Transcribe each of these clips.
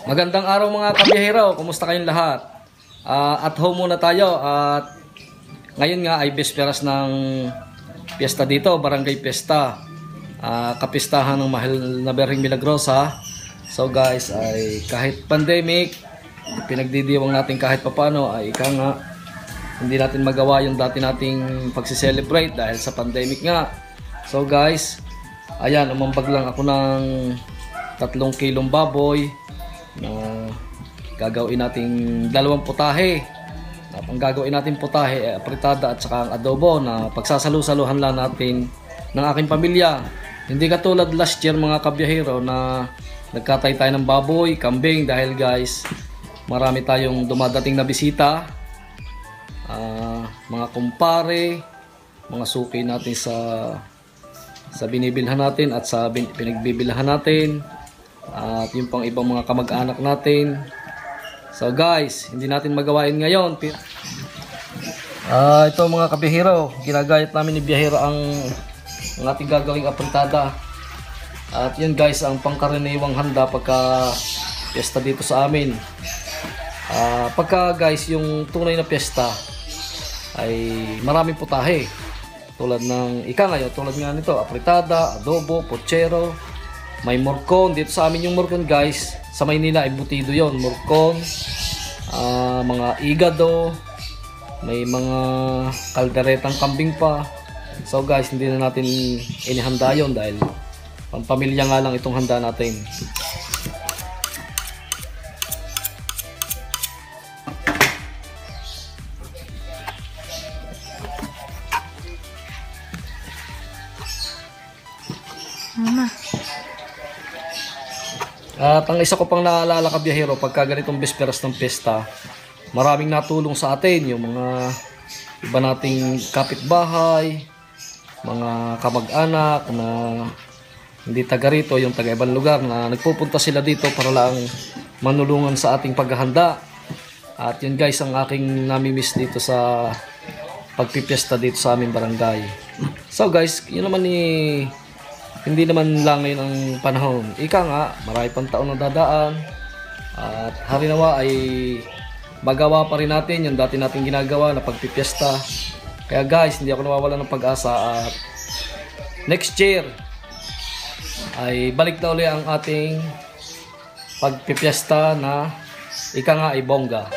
Magandang araw mga kabiyahero, kumusta kayong lahat? At home muna tayo at ngayon nga ay bisperas ng piyesta dito, Barangay Piyesta. Kapistahan ng mahal na Birheng Milagrosa. So guys, ay kahit pandemic, pinagdidiwang natin kahit papano ay ika nga hindi natin magawa yung dati nating pagsi-celebrate dahil sa pandemic nga. So guys, ayan, umambag lang ako ng 3 kilong baboy na gagawin nating 2 putahe. Ang gagawin natin putahe ay apritada at saka ang adobo na pagsasalu-saluhan lang natin ng aking pamilya. Hindi katulad last year mga kabiyahero na nagkatay tayo ng baboy, kambing dahil guys marami tayong dumadating na bisita, mga kumpare, mga suki natin sa binibilhan natin at sa pinagbibilhan natin, at yung pang ibang mga kamag-anak natin. So guys, hindi natin magawain ngayon. Ito mga kabiyahero, ginagayat namin ni biyahero ang ating gagawing apritada. At yun guys, ang pangkaraniwang handa pagka piyesta dito sa amin. Pagka guys, yung tunay na piyesta ay maraming putahe. Tulad ng ngayon, tulad nga nito, apritada, adobo, pochero, may morcon. Dito sa amin yung morcon guys, sa Maynila ay butido yon, morcon, mga igado, may mga kalderetang kambing pa. So guys, hindi na natin inihanda yon dahil pampamilya nga lang itong handa natin. Mama. At ang isa ko pang naalala kabiyahero, pagka ganitong bisperas ng piyesta, maraming natulong sa atin, yung mga iba nating kapitbahay, mga kamag-anak na hindi taga rito, yung taga ibang lugar na nagpupunta sila dito para lang manulungan sa ating paghahanda. At yun guys, ang aking namimiss dito sa pagpipiyesta dito sa aming barangay. So guys, yun naman hindi naman lang ngayon ang panahon. Ika nga, marami pang taon na dadaan. At harinawa ay magawa pa rin natin yung dati nating ginagawa na pagpipiyesta. Kaya guys, hindi ako nawawala ng pag-asa. At next year ay balik na uli ang ating pagpipiyesta na ika nga ay bongga.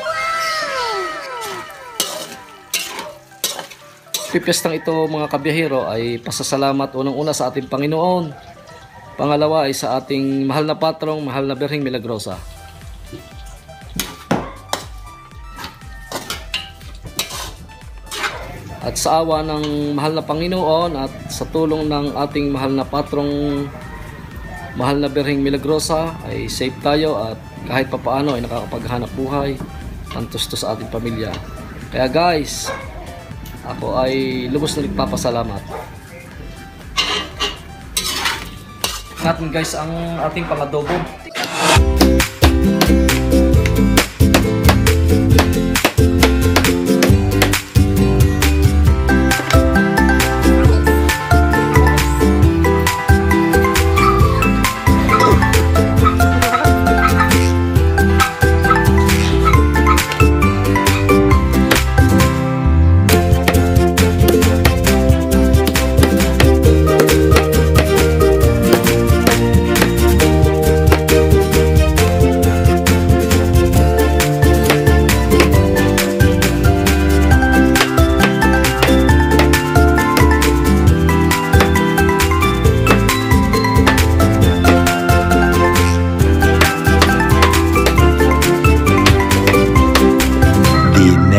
Pipiyestang ito mga kabiyahero ay pasasalamat unang-una sa ating Panginoon. Pangalawa ay sa ating mahal na patrong, mahal na Birheng Milagrosa. At sa awa ng mahal na Panginoon at sa tulong ng ating mahal na patrong, mahal na Birheng Milagrosa ay safe tayo at kahit papaano ay nakakapaghanap buhay ng tusto sa ating pamilya. Kaya guys, ako ay lubos na nagpapasalamat. Natin guys ang ating pang-adobo.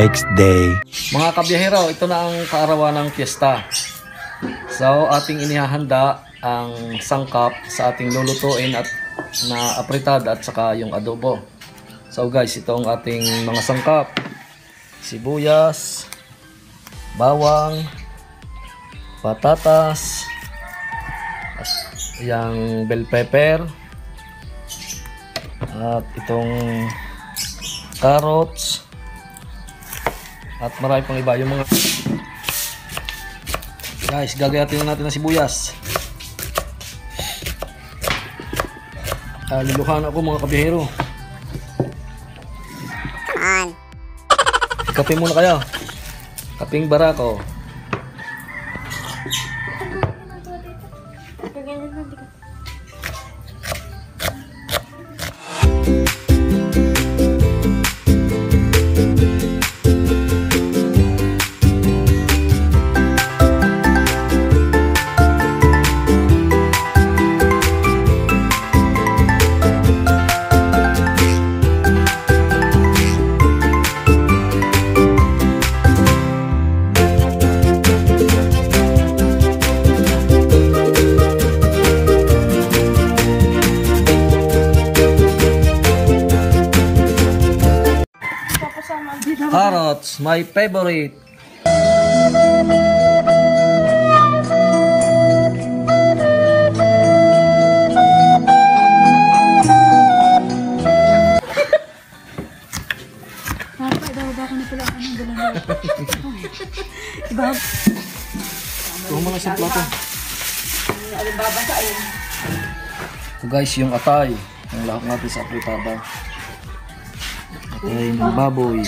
Next day. Mga kabiyahero, ito na ang kaarawan ng piyesta. So, ating inihahanda ang sangkap sa ating lulutuin at na apritada at saka yung adobo. So guys, ito ang ating mga sangkap. Sibuyas, bawang, patatas, at yung bell pepper, at itong carrots, at marami pang iba. Yung mga guys, gagayatin natin ng sibuyas. Luluhan ako mga kabihero. Kape muna kayo. Kaping barako. Carrots, my favorite. Ito mo lang sa plato. Ito guys, yung atay. Ang lahok natin sa apritada. Atay ng baboy.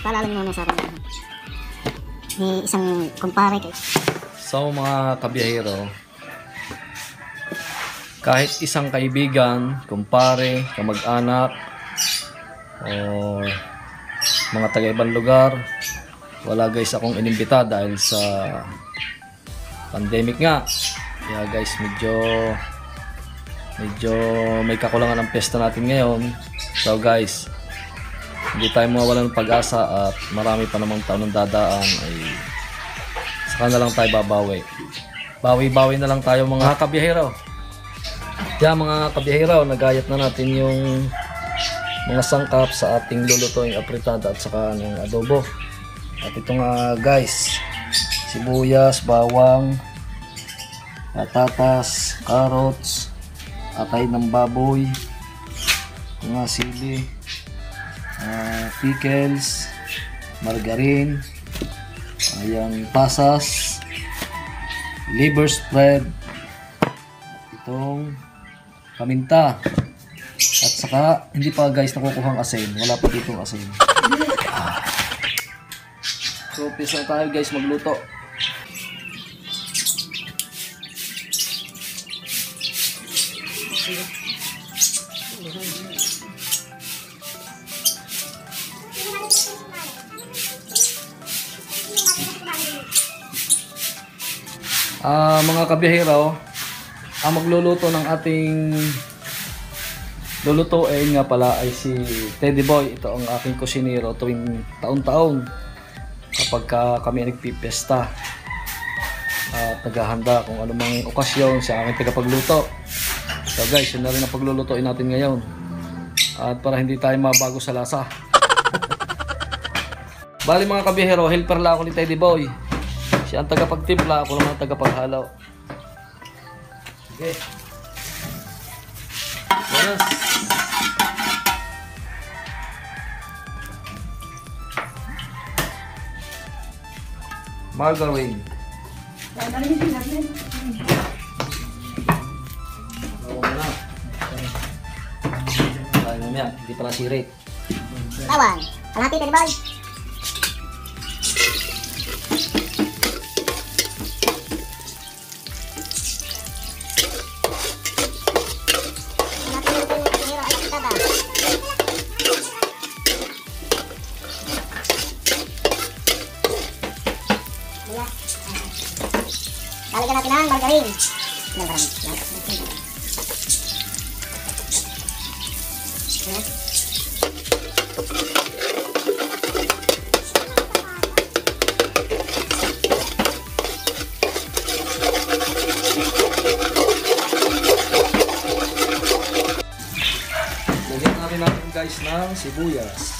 Paalala mo sa akin. May isang kumpare ko. So mga kabiyahero, kahit isang kaibigan, kumpare, kamag-anak, o mga taga-ibang lugar, wala guys akong inimbita dahil sa pandemic nga. Kaya guys, medyo may kakulangan ng pesta natin ngayon. So guys, hindi tayo mawawalan ng pag-asa at marami pa namang taon ng dadaan, ay saka na lang tayo babawi. Bawi-bawi na lang tayo mga kabiyahero. Kaya mga kabiyahero, nagayat na natin yung mga sangkap sa ating lulutuing apritada at saka ng adobo. At ito nga guys, sibuyas, bawang, patatas, carrots, atay ng baboy, mga sili, pickles, margarine, ayan, pasas, liver spread, itong paminta, at saka hindi pa guys nakukuhang asin, wala pa ditong asin. So pisa tayo guys magluto. Mga kabiyahero, ang magluluto ng ating lulutuin nga pala ay si Teddy Boy. Ito ang aking kusinero tuwing taon-taon kapag kami nagpipesta at naghahanda kung anumang okasyon, siya ang aking tagapagluto. So guys, yun na rin ang paglulutuin natin ngayon, at para hindi tayo mabago sa lasa. Bali mga kabiyahero, helper lang ako ni Teddy Boy. Siya ang tagapagtimpla, ako naman ang tagapaghalo. Okay. Yes. Margarine. Oo na. Tayo mamaya, hindi pala sirit. Bawang. Kalahati Teddy Boy. Lalagyan natin ng margarine. Lagyan natin guys ng sibuyas.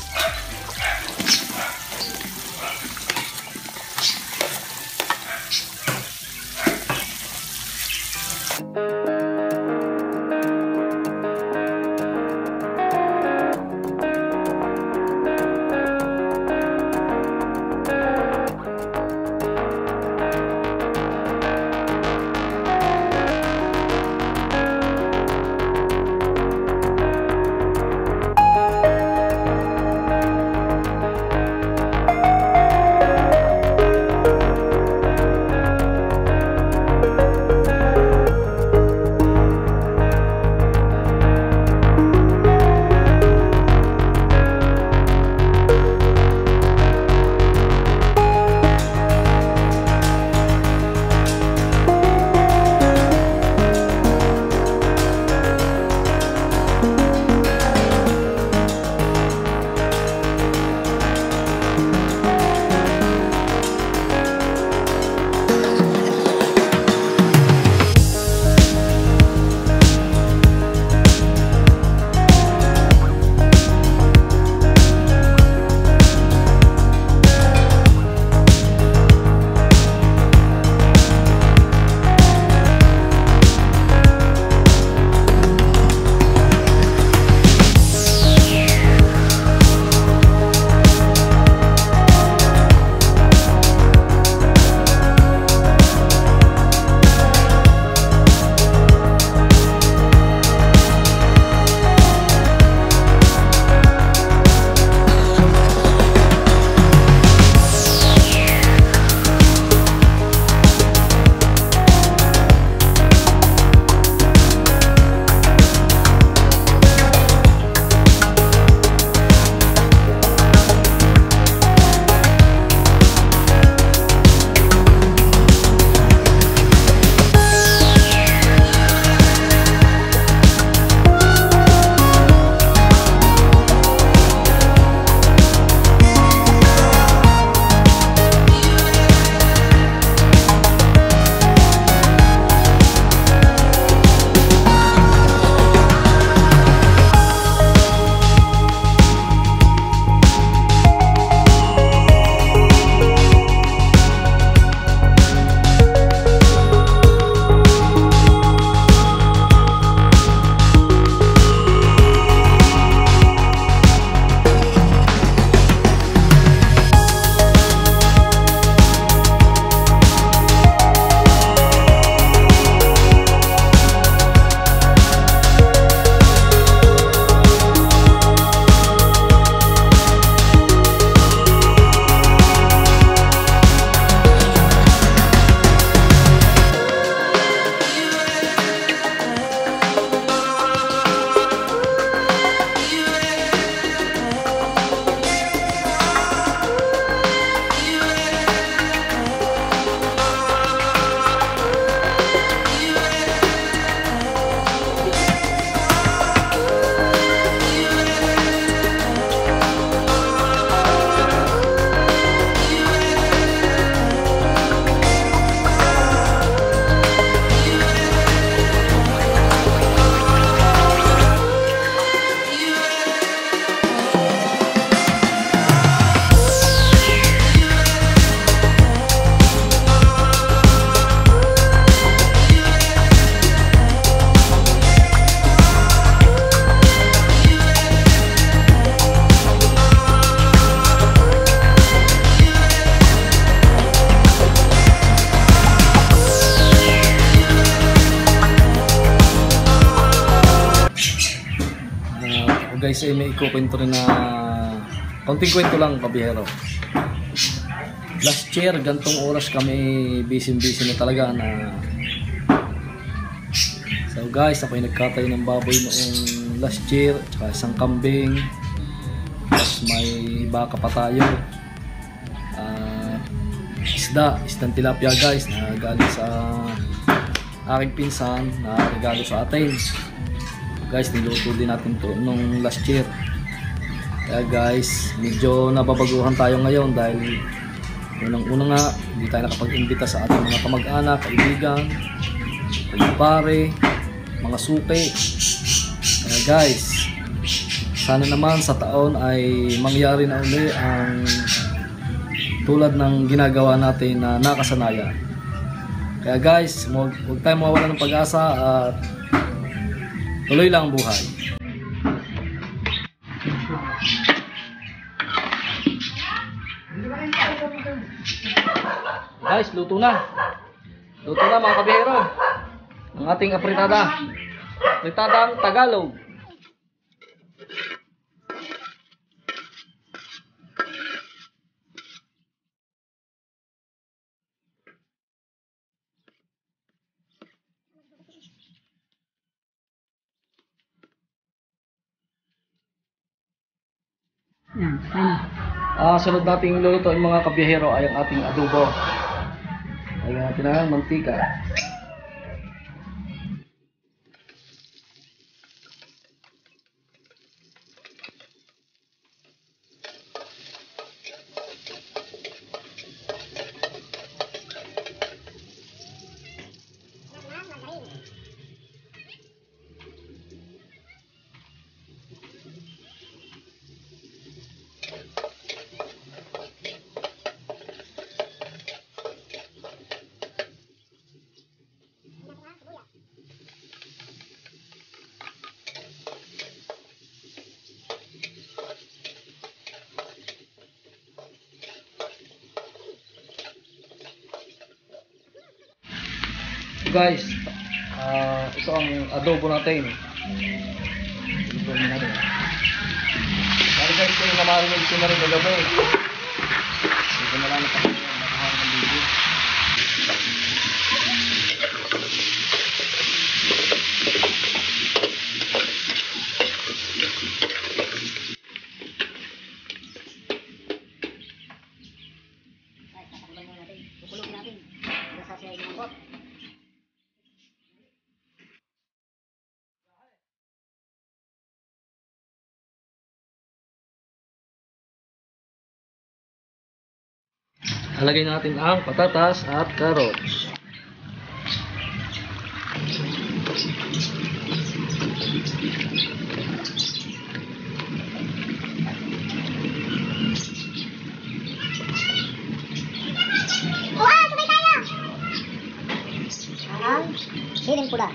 guys ay may ikukwento rin na konting kwento lang kabihero. Last year gantong oras kami busy na talaga na. So guys, ako'y nagkatay ng baboy noong last year, tsaka isang kambing, tapos may baka pa tayo, isdang tilapia guys na galing sa aking pinsan na regalo sa atin. Guys, niluto din natin to nung last year. Kaya guys, medyo nababaguhan tayo ngayon dahil unang-una nga hindi tayo nakapag-imbita sa ating mga kamag-anak, kaibigan, pare, mga suki. Kaya guys, sana naman sa taon ay mangyari na uli ang tulad ng ginagawa natin na nakasanayan. Kaya guys, huwag tayong mawawala ng pag-asa at tuloy lang ang buhay. Guys, luto na. Luto na mga kabihero. Ang ating apritada. Apritadang Tagalog. Sunod nating lulutuin mga kabiyahero ay ang ating adobo. Ay natin ang mantika. Guys, ito ang adobo natin. Adobo natin. Kaya guys, ito yung namarinig ko na rin kagabi. Ito na lang nakaharap ng video. Halagay natin ang patatas at carrots. Siling pula.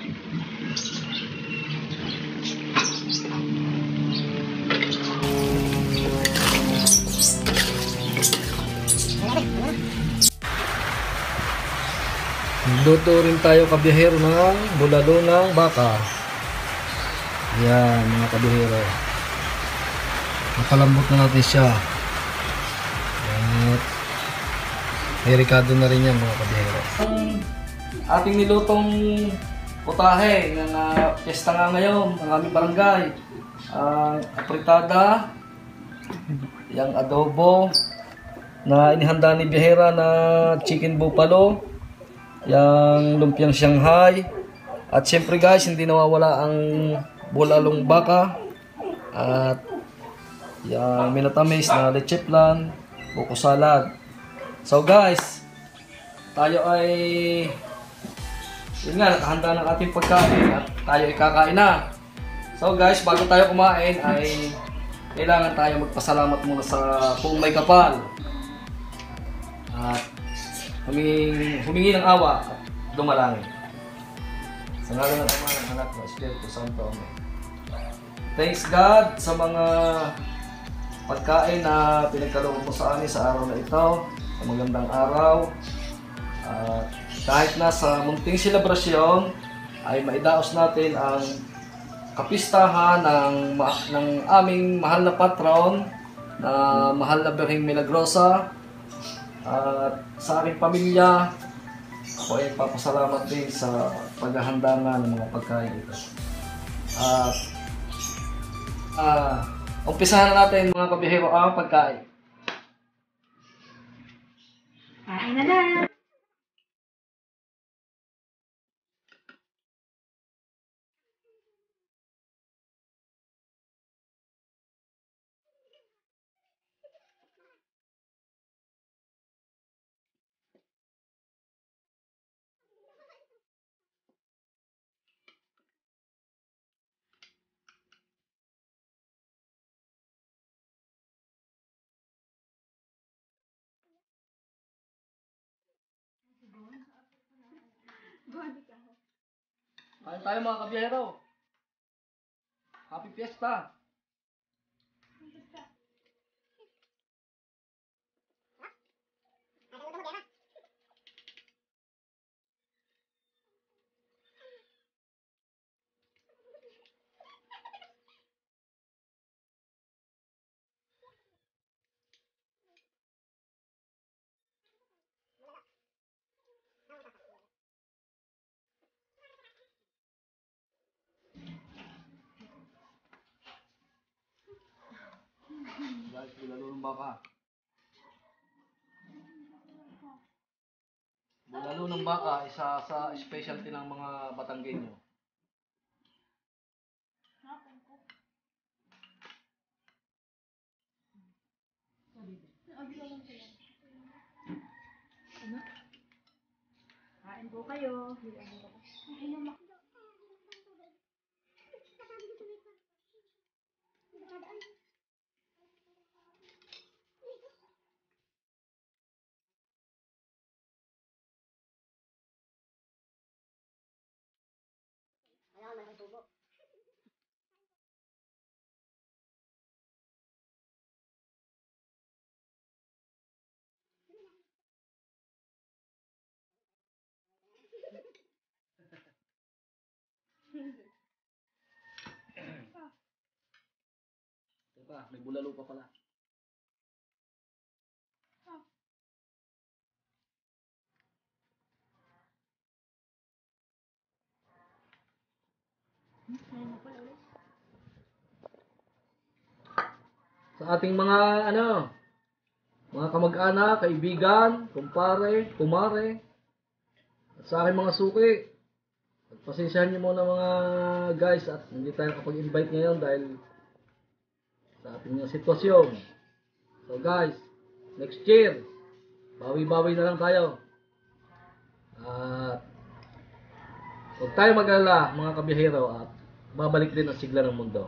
Luto rin tayo kabiyahero ng bulalo ng baka. Yan mga kabiyahero. Napalambot na natin siya. At may ricado na rin yan mga kabiyahero. Ang ating nilutong putahe na piyesta nga ngayon ng aming barangay. Apritada, yung adobo na inihanda ni Bihera na chicken buffalo, yung lumpiang Shanghai, at syempre guys hindi nawawala ang bulalong baka at yung minatamis na leche flan, buko salad. So guys, tayo ay yun nga, nakahanda ng ating pagkain at tayo ay kakain na. So guys, bago tayo kumain ay kailangan tayo magpasalamat muna sa kung may kapal at humingi ng awa at dumalangin. Sa ngalan ng Ama, ng Anak, ng Espiritu Santo. Amen. Thanks God sa mga pagkain na pinagkaloob mo sa amin sa araw na ito, sa magandang araw. Kahit na sa munting selebrasyon ay maidaos natin ang kapistahan ng aming mahal na patron na mahal na Birheng Milagrosa at sa aking pamilya. Ako ay papasalamat din sa paghahanda nga ng mga pagkain ito. At umpisahan na natin mga kabihero ang pagkain. Kain na na. Kain tayo mga kabihero. Happy Fiesta! Guys, bulalo ng baka. Bulalo ng baka, isa sa specialty ng mga Batanggenyo. Kain po kayo. Teka, may bulalo pa pala. Sa ating mga mga kamag-anak, kaibigan, kumpare, kumare, at sa aking mga suki. Pagpasensyahan niyo muna mga guys at hindi tayo kapag-invite ngayon dahil sa ating mga sitwasyon. So guys, next year, bawi-bawi na lang tayo. At huwag tayo mag-alala mga kabihero at babalik din ang sigla ng mundo.